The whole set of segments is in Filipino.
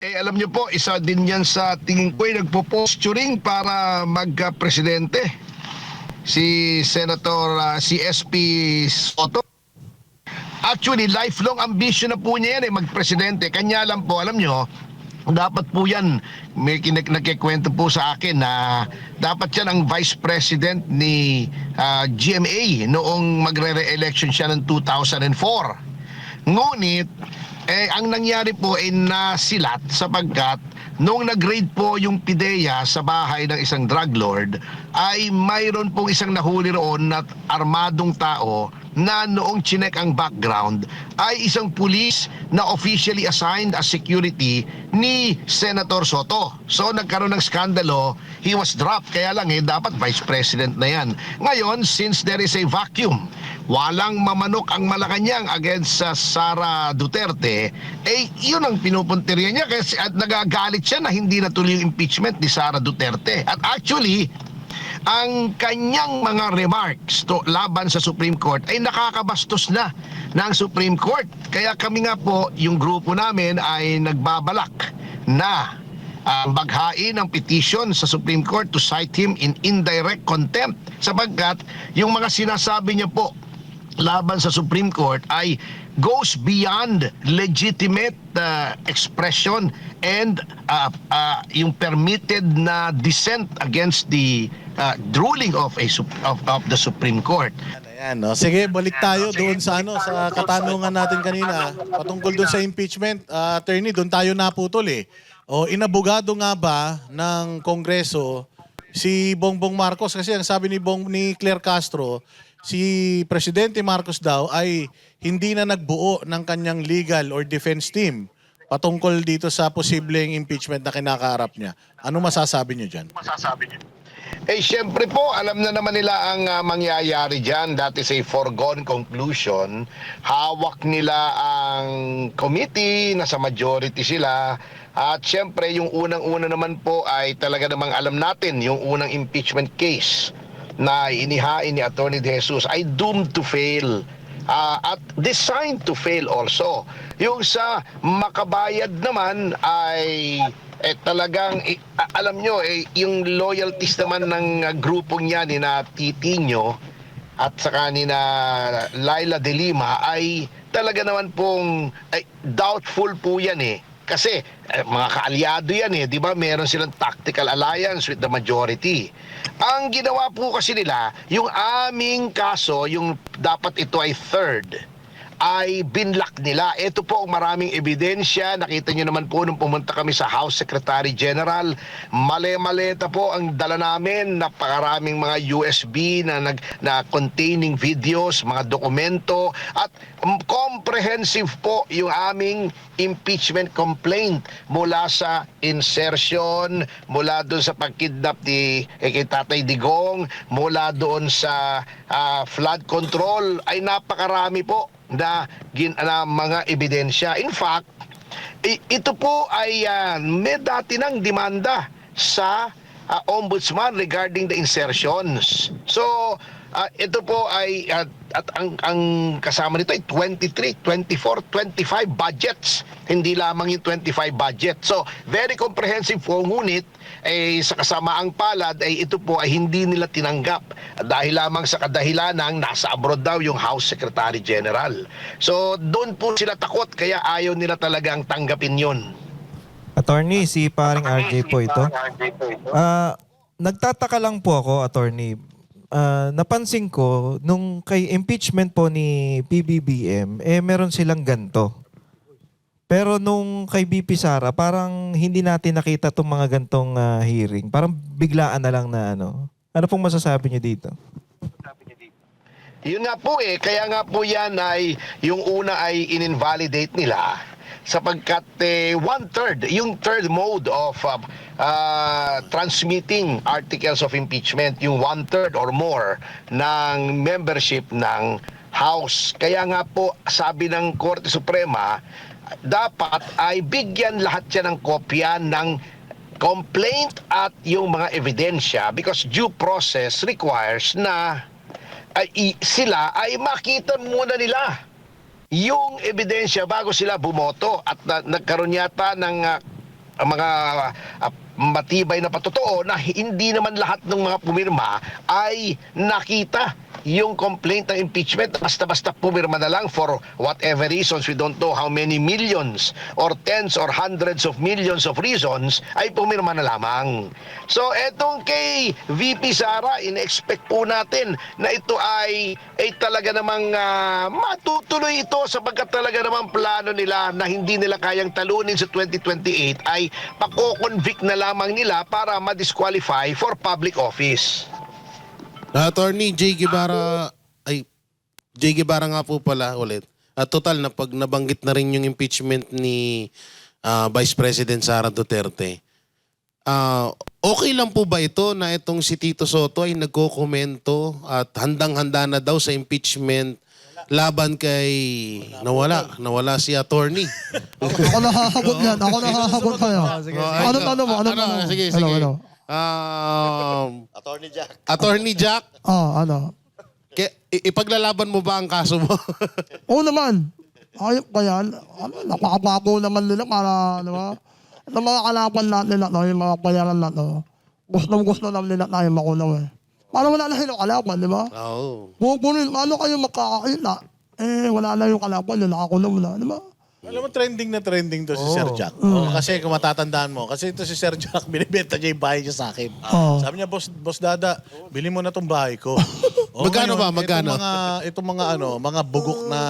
Alam niyo po, isa din yan sa tingin ko ay nagpo-posturing para magka-presidente. Si Senator si SP Soto. Actually, lifelong ambition na po niya yan magpresidente. Kanya lang po, alam nyo, dapat po yan, may nagkikwento po sa akin na dapat yan ang vice president ni GMA noong magre-re-election siya ng 2004. Ngunit, ang nangyari po ay nasilat sapagkat noong nag-raid po yung PIDEA sa bahay ng isang drug lord, ay mayroon pong isang nahuli roon na armadong tao na noong chinek ang background ay isang pulis na officially assigned as security ni Senator Soto. So nagkaroon ng skandalo, he was dropped. Kaya lang dapat vice president na yan. Ngayon, since there is a vacuum, walang mamanok ang Malacanang against Sara Duterte, yun ang pinupuntirya niya kasi at nagagalit siya na hindi natuloy yung impeachment ni Sara Duterte. At actually, ang kanyang mga remarks laban sa Supreme Court ay nakakabastos na ng Supreme Court. Kaya kami nga po, yung grupo namin ay nagbabalak na maghain ng petition sa Supreme Court to cite him in indirect contempt sapagkat yung mga sinasabi niya po laban sa Supreme Court ay goes beyond legitimate expression and yung permitted na dissent against the ruling of the Supreme Court. Ayan, no? Sige, balik tayo doon sa sa katanungan natin kanina patungkol doon sa impeachment. Attorney, doon tayo naputol O inabogado nga ba ng Kongreso si Bongbong Marcos kasi ang sabi ni Claire Castro, si Presidente Marcos daw ay hindi na nagbuo ng kanyang legal or defense team patungkol dito sa posibleng impeachment na kinakaharap niya. Ano masasabi niyo dyan? Siyempre po, alam na naman nila ang mangyayari dyan. That is a foregone conclusion. Hawak nila ang committee, nasa majority sila. At siyempre, yung unang-una naman po ay talaga namang alam natin, yung unang impeachment case na inihain ni Atty. De Jesus ay doomed to fail. At designed to fail also. Yung sa makabayad naman ay talagang alam nyo yung loyalties naman ng grupong yan ni na Titinho at saka ni na Laila de Lima ay talaga naman pong doubtful po yan kasi mga kaalyado yan di ba? Meron silang tactical alliance with the majority. Ang ginawa po kasi nila, yung aming kaso, yung dapat ito ay third, ay binlock nila. Ito po ang maraming ebidensya. Nakita nyo naman po nung pumunta kami sa House Secretary General. Male-maleta po ang dala namin. Napakaraming mga USB na containing videos, mga dokumento. At comprehensive po yung aming impeachment complaint mula sa insertion, mula doon sa pagkidnap ni kay Tatay Digong, mula doon sa flood control. Ay napakarami po na mga ebidensya. In fact, ito po ay may dati ng demanda sa ombudsman regarding the insertions. So, ito po ay at ang kasama nito ay 23, 24, 25 budgets. Hindi lamang yung 25 budget. So, very comprehensive po, ngunit sa kasamaang palad ay ito po ay hindi nila tinanggap dahil lamang sa kadahilanang nasa abroad daw yung House Secretary General. So, doon po sila takot kaya ayaw nila talagang tanggapin yun. Attorney, si paring RJ po ito. Nagtataka lang po ako, attorney. Napansin ko, nung kay impeachment po ni PBBM, meron silang ganto. Pero nung kay BP Sara, parang hindi natin nakita itong mga gantong hearing. Parang biglaan na lang na ano. Ano pong masasabi niyo dito? Yun nga po kaya nga po yan ay yung una ay in-invalidate nila sapagkat one-third, yung third mode of transmitting articles of impeachment, yung one-third or more ng membership ng House. Kaya nga po sabi ng Korte Suprema, dapat ay bigyan lahat yan ng kopya ng complaint at yung mga ebidensya because due process requires na sila ay makita muna nila yung ebidensya bago sila bumoto at nagkaroon yata ng matibay na patotoo na hindi naman lahat ng mga pumirma ay nakita yung complaint ng impeachment. Basta-basta pumirma na lang for whatever reasons, we don't know how many millions or tens or hundreds of millions of reasons, ay pumirma na lamang. So etong kay VP Sara, in-expect po natin na ito ay talaga namang matutuloy ito, sapagkat talaga namang plano nila na hindi nila kayang talunin sa 2028 ay pako-convict na lamang nila para ma-disqualify for public office. Attorney J. Guevara nga po pala ulit. Total na pag nabanggit na rin yung impeachment ni Vice President Sara Duterte. Okay lang po ba ito na itong si Tito Soto ay nagkokomento at handang-handa na daw sa impeachment laban kay nawala si attorney. Ako nahahagot yan. Ako nahahagot kayo. Ano tanong mo? Ano tanong mo? Sige. Ano? Attorney Jack, Ano? ipaglalaban mo ba ang kaso mo? Oo naman. Ayop ka yan. Napakabago naman nila para, di ba? Ang mga kalaban natin nila, yung mga bayaran natin, gusto naman nila tayo makunaw eh. Para wala na silang kalaban, di ba? Oo. Pupunin, paano kayo makakakita? Wala na yung kalaban, yung nakakunaw na, di ba? Alam mo, trending na trending to si Sir Jack. Kasi kung matatandaan mo, kasi ito si Sir Jack, binibenta niya yung bahay niya sa akin. Sabi niya, Boss Dada, bili mo na tong bahay ko. Magkano ba? Magkano? Itong mga bugok na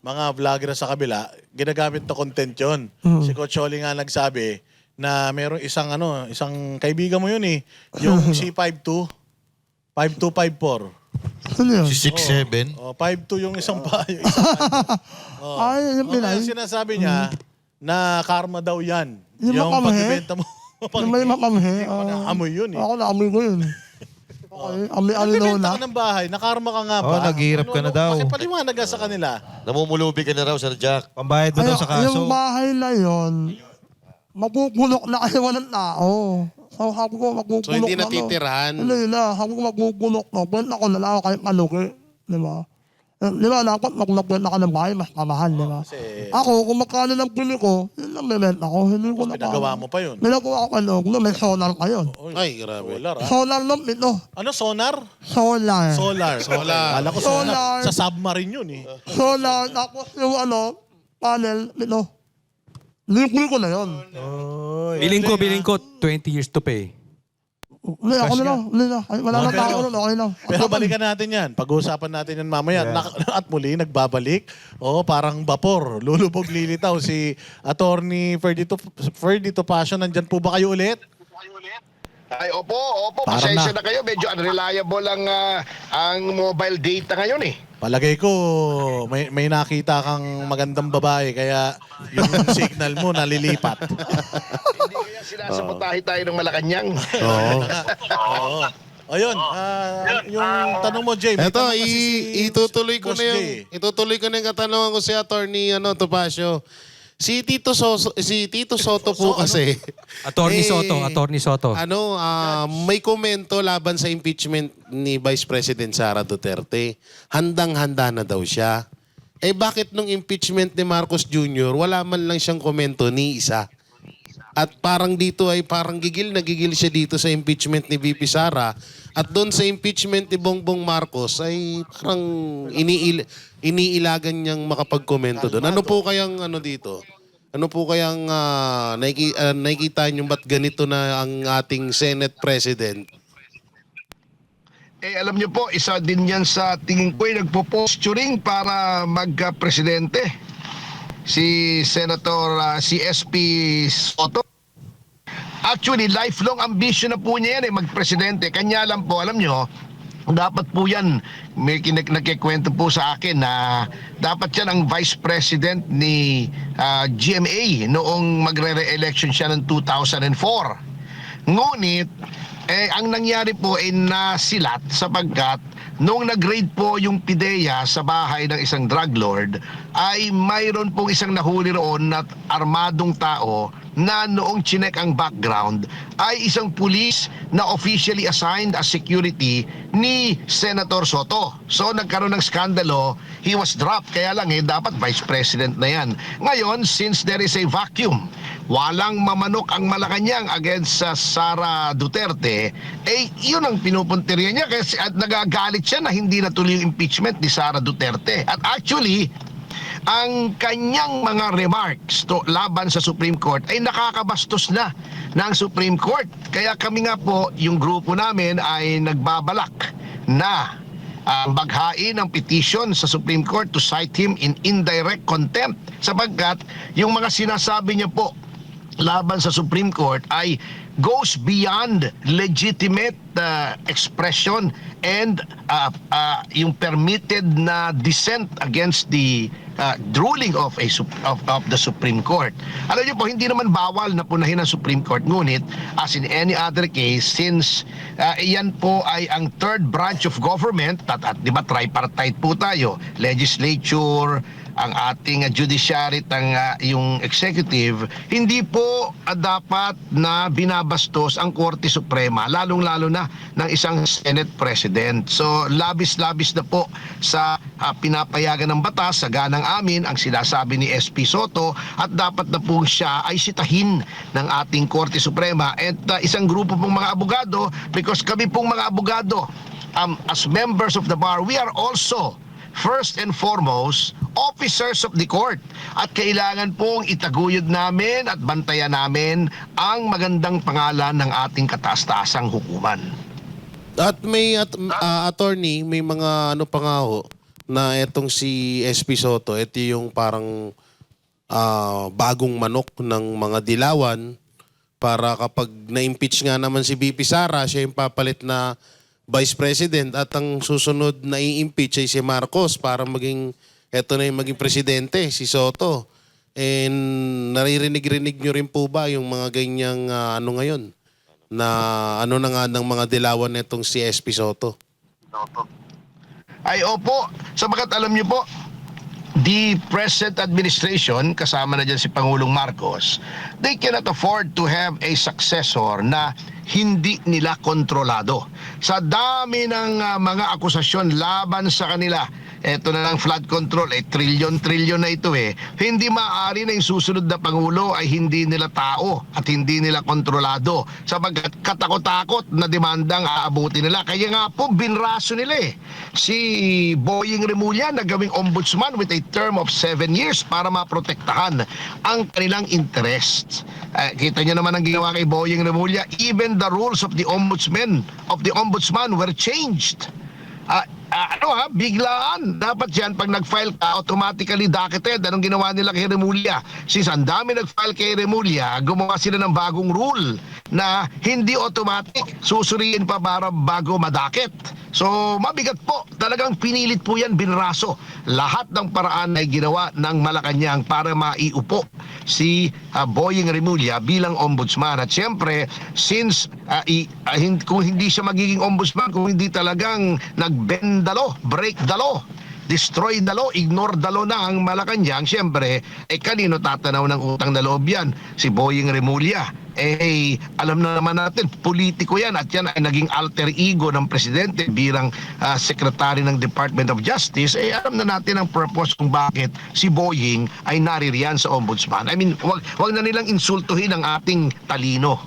mga vlogger sa kabila, ginagamit na content yun. Si Coach Oli nga nagsabi na merong isang kaibigan mo yun yung C52, 5254. Ano yun? Si 6'7". 5'2" yung isang bahay. Ay, yung Pinay. Kaya sinasabi niya na karma daw yan. Yung makamhe? pagbibenta mo. Yung may makamhe. Amoy yun Ako na-amoy ko yun. Okay, Pagbibenta na. ka ng bahay, nakarma ka nga ba? naghihirap ka na daw. Kasi paliwanag ka sa kanila. Namumulubi ka na raw, Sir Jack. Pambayad mo daw sa kaso. Yung bahay na yun, mapupulok na kayo ng tao. So, sabi ko, magpupulok So, hindi na. natitirahan. Hindi na. Sabi ko, magpupulok na. Pwede ako na lang kahit malugi. Di ba? Di ba, dapat maglapit na ka ng bahay, mas kamahal, di ba? Ako, kung magkano ng pili ko, yun lang bibenta ko. Hindi ko na Pinagawa mo pa yun. Pinagawa ko na may solar pa yun. Ay, grabe. Solar, ha? Solar lang ito. Ano, sonar? Solar. Solar. Kala ko sonar. Solar. Sa submarine yun Solar. Tapos yung panel, ito. Libre ko na yun. Biling ko 20 years to pay. Hindi, ako na lang. Ay, wala na tao nun, okay lang. Pero balikan natin yan. Pag-uusapan natin yan mamaya. At muli, nagbabalik. Parang vapor. Lulubog lilitaw si Attorney Ferdito Passion. Nandyan po ba kayo ulit? Ay, opo. Parang Pasensya na. na kayo. Medyo unreliable ang mobile data ngayon Palagay ko, may nakita kang magandang babae. Kaya yung signal mo nalilipat. Hindi kaya sinasabotahe tayo ng Malacanang. Oo. Ayun. Yung tanong mo, Jay. may Eto, tanong kasi si itutuloy ko Boss na Jay. itutuloy ko na yung katanungan ko si Attorney Topacio. Si Tito Soto po kasi. Attorney Soto. May komento laban sa impeachment ni Vice President Sara Duterte. Handang-handa na daw siya. Bakit nung impeachment ni Marcos Jr., wala man lang siyang komento ni isa? At parang dito ay parang gigil siya dito sa impeachment ni VP Sara. At doon sa impeachment ni Bongbong Marcos ay parang iniilagan niyang makapagkomento doon. Ano po kayang dito? Ano po kayang nakikita niyo ba't ganito na ang ating Senate President? Alam niyo po, isa din yan sa tingin ko ay nagpo-posturing para magka-presidente. Si Senator si SP Soto. Actually, lifelong ambition na po niya yan magpresidente. Kanya lang po, alam niyo, dapat po yan, may nagkikwento po sa akin na dapat yan ang vice president ni GMA noong magre-re-election siya ng 2004. Ngunit, ang nangyari po ay nasilat sapagkat noong nag-raid po yung PIDEA sa bahay ng isang drug lord, ay mayroon pong isang nahuli roon na armadong tao na noong chinek ang background ay isang pulis na officially assigned as security ni Senator Soto. So nagkaroon ng skandalo, he was dropped. Kaya lang dapat vice president na yan. Ngayon, since there is a vacuum walang mamanok ang Malacanang against sa Sara Duterte, yun ang pinupuntirya niya kasi at nagagalit siya na hindi natuloy yung impeachment ni Sara Duterte. At actually, ang kanyang mga remarks laban sa Supreme Court ay nakakabastos na ng Supreme Court. Kaya kami nga po, yung grupo namin ay nagbabalak na maghain ng petition sa Supreme Court to cite him in indirect contempt sapagkat yung mga sinasabi niya po laban sa Supreme Court ay goes beyond legitimate expression and yung permitted na dissent against the ruling of the Supreme Court. Alam niyo po, hindi naman bawal na punahin ng Supreme Court, ngunit as in any other case, since iyan po ay ang third branch of government, at di ba tripartite po tayo, legislature, ang ating judiciary at yung executive, hindi po dapat na binabastos ang Korte Suprema, lalong-lalo na ng isang Senate President. So labis-labis na po sa pinapayagan ng batas, sa ganang amin ang sinasabi ni SP Soto, at dapat na po siya ay sitahin ng ating Korte Suprema at isang grupo pong mga abogado, because kami pong mga abogado, as members of the bar, we are also first and foremost, officers of the court. At kailangan pong itaguyod namin at bantayan namin ang magandang pangalan ng ating kataas-taasang hukuman. At may attorney, may mga ano pa nga ho, na etong si SP Soto, ito yung parang bagong manok ng mga dilawan para kapag na-impeach nga naman si VP Sara, siya yung papalit na Vice President at ang susunod na i-impeach ay si Marcos para maging, eto na yung maging presidente, si Soto. And naririnig-rinig nyo rin po ba yung mga ganyang ano ngayon? Na ano na nga ng mga dilawan netong si SP Soto? Ay opo, sabagat alam niyo po, the present administration, kasama na dyan si Pangulong Marcos, they cannot afford to have a successor na hindi nila kontrolado. Sa dami ng mga akusasyon laban sa kanila, eto na lang flood control, trilyon-trilyon na ito hindi maaari na yung susunod na Pangulo ay hindi nila tao at hindi nila kontrolado. Sabagat katakot-takot na demandang aabutin nila. Kaya nga po, binraso nila si Boying Remulla na gawing ombudsman with a term of 7 years para maprotektahan ang kanilang interests. Kita niyo naman ang ginawa kay Boying Remulla. Even the rules of the ombudsman were changed. Biglaan. Dapat yan, pag nag-file ka, automatically docketed. Anong ginawa nila kay Remulla? Since ang dami nag-file kay Remulla, gumawa sila ng bagong rule na hindi automatic. Susuriin pa para bago madakit. So, mabigat po. Talagang pinilit po yan, binraso. Lahat ng paraan ay ginawa ng Malacanang para maiupo si Boying Remulla bilang ombudsman. At siyempre, since kung hindi siya magiging ombudsman, kung hindi talagang nag-bend the law, break the law, destroy the law, ignore the law na ang Malacanang, siyempre, kanino tatanaw ng utang na loob yan? Si Boying Remulla. Alam na naman natin, politiko yan at yan ay naging alter ego ng presidente bilang secretary ng Department of Justice. Alam na natin ang purpose kung bakit si Boying ay naririyan sa ombudsman. I mean, wag na nilang insultuhin ang ating talino.